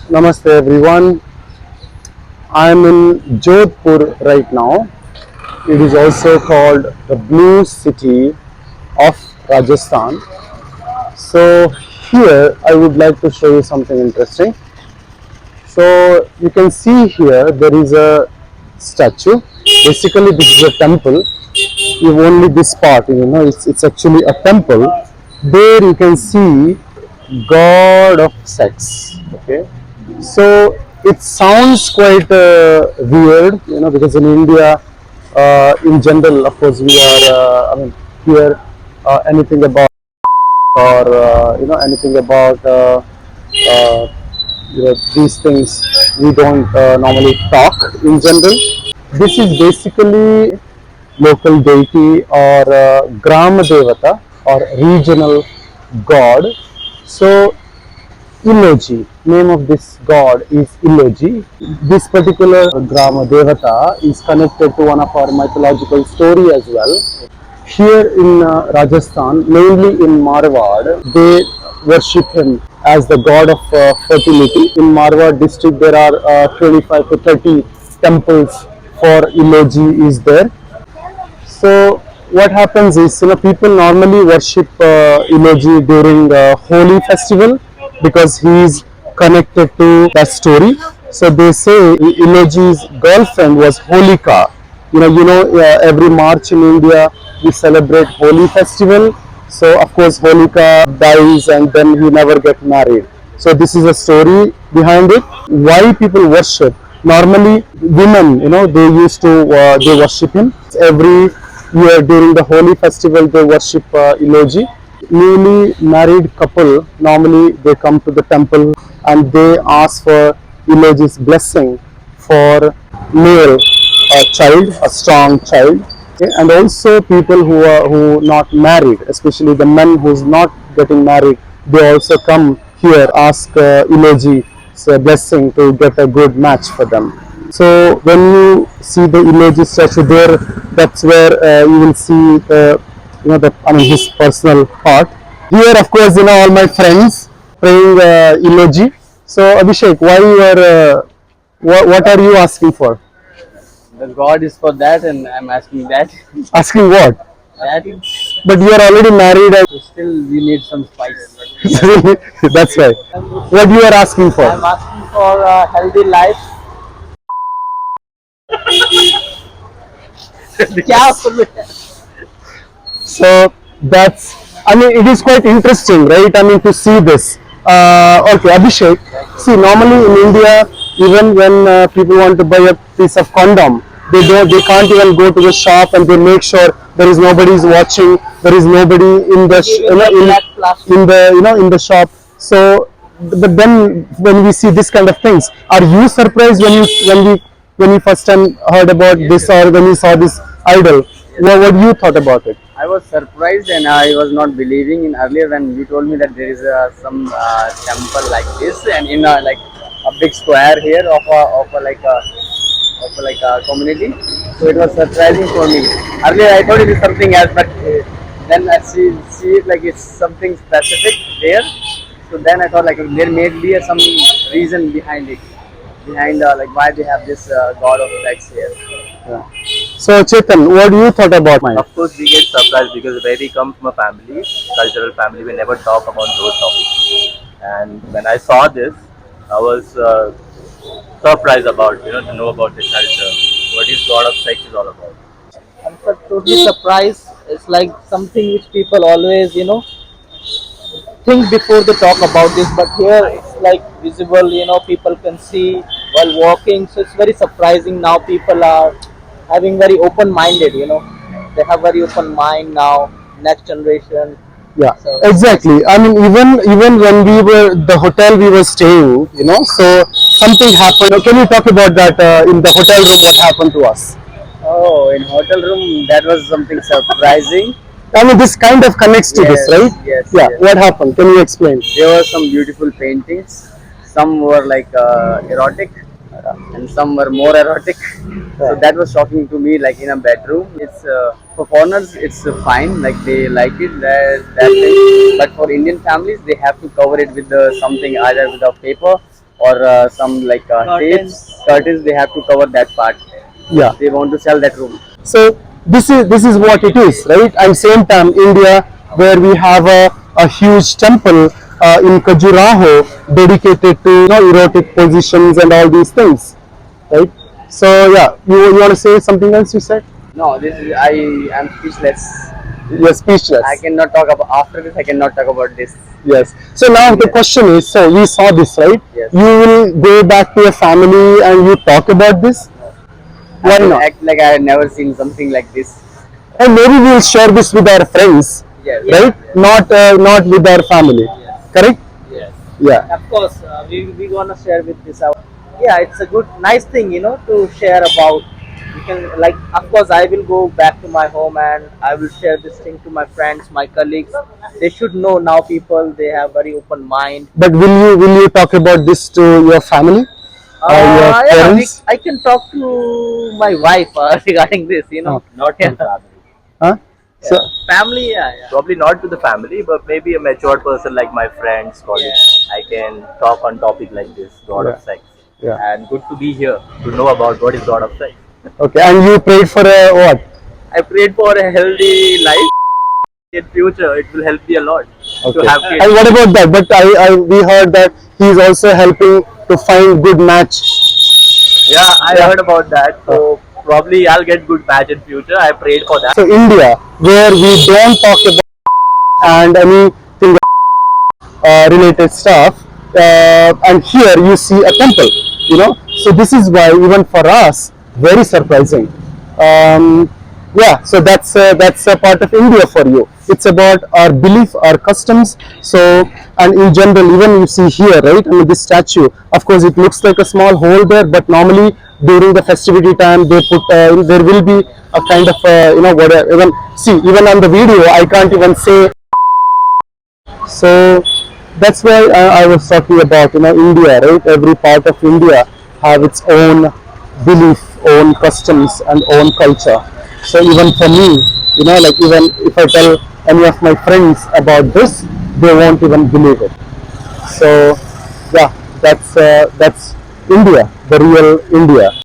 Namaste everyone. I am in Jodhpur right now. It is also called the Blue City of Rajasthan. So here I would like to show you something interesting. So you can see here there is a statue. Basically this is a temple. You only this part, it's actually a temple. There you can see god of sex. Okay, so it sounds quite weird, because in India, in general, of course, we are here anything about or anything about uh, these things we don't normally talk in general. This is basically local deity or gram devata or regional god. So Iloji, name of this god is Iloji. This particular Grama Devata is connected to one of our mythological story as well. Here in Rajasthan, mainly in Marwar, they worship him as the god of fertility. In Marwar district, there are 25 to 30 temples for Iloji is there. So what happens is, people normally worship Iloji during Holi festival because he is connected to that story. So they say Iloji's girlfriend was Holika. Every March in India we celebrate Holi festival. So of course Holika dies and then he never get married. So this is a story behind it. Why people worship? Normally, women, they used to they worship him every year during the Holi festival. They worship Iloji. Newly married couple normally they come to the temple and they ask for Iloji's blessing for male child, a strong child. Okay? And also people who not married, especially the men who's not getting married, they also come here ask Iloji's blessing to get a good match for them. So when you see the Iloji statue there, that's where you will see his personal part. Here, of course, all my friends praying Iloji. So Abhishek, why you are what are you asking for? The God is for that, and I'm asking that. Asking what? That But you are already married. still we need some spice. That's right. What you are asking for? I'm asking for a healthy life. क्या बोलूं? So that's, it is quite interesting, right? To see this. Okay, Abhishek. See, normally in India, even when people want to buy a piece of condom, they can't even go to the shop and they make sure there is nobody is watching, there is nobody in the in the shop. So, but then when we see this kind of things, are you surprised when you first time heard about this or when you saw this idol? What you thought about it? I was surprised and I was not believing in earlier when you told me that there is some temple like this and in like a big square here of like a community. So it was surprising for me. Earlier I thought it is something else, but then I see it like it's something specific there. So then I thought like there may be some reason behind it, behind like why they have this god of sex here. Yeah. So Chetan, what do you thought about mine? Of course, we get surprised because where we come from a family, cultural family, we never talk about those topics. And when I saw this, I was surprised about to know about this culture, what is God of sex is all about. I'm totally surprised. It's like something which people always, think before they talk about this, but here it's like visible, people can see while walking. So it's very surprising now. People are having very open minded, they have very open mind now, next generation. Yeah, So exactly. Even when we were the hotel we were staying, so something happened. Can you talk about that in the hotel room? What happened to us? oh, in hotel room that was something surprising. This kind of connects to this, Yes, right? yes, Yeah. yes. What happened? Can you explain? There were some beautiful paintings. Some were like erotic, and some were more erotic. So that was shocking to me. Like in a bedroom, it's for foreigners, it's fine. Like they like it that thing. But for Indian families, they have to cover it with something either with a paper or some like Curtains. curtains, they have to cover that part. Yeah. They want to sell that room. So this is what it is, right? And same time, India, where we have a huge temple in Khajuraho dedicated to erotic positions and all these things, right? So yeah, you want to say something else? You said No, this is I am speechless. you're speechless. I cannot talk about after this. I cannot talk about this. Yes. So now the question is, so you saw this, right? Yes. You will go back to your family and you talk about this. Why I will not? act like I had never seen something like this. And maybe we'll share this with our friends, Yes. right? Not with our family. Correct? Yes. Yeah. Of course, we gonna share with this out. Yeah, it's a good, nice thing, to share about. You can, like, of course, I will go back to my home and I will share this thing to my friends, my colleagues. They should know now. People, they have very open mind. But will you talk about this to your family? Your Yeah, parents? I can talk to my wife regarding this. Oh. Not to the family. Huh? So Family, yeah, yeah. Probably not to the family, but maybe a matured person like my friends, colleagues. I can talk on topic like this, God Yeah. of sex. Yeah. And good to be here to know about what is God of sex. okay, and you prayed for a what? I prayed for a healthy life in future. It will help me a lot Okay. to have kids. And what about that? But we heard that he's also helping to find good match. Yeah, I Yeah. heard about that. So probably I'll get good match in future. I prayed for that. So India, where we don't talk about and anything related stuff, and here you see a temple. So this is why even for us, very surprising. Yeah, so that's a part of India for you. It's about our belief, our customs. So, and in general, even you see here, right? I mean, this statue. Of course, it looks like a small hole there, but normally during the festivity time, they put there will be a kind of whatever. Even see, even on the video, I can't even say. So that's why I was talking about India, right? Every part of India have its own belief, own customs, and own culture. So even for me, like even if I tell any of my friends about this, they won't even believe it. So yeah, that's India, the real India.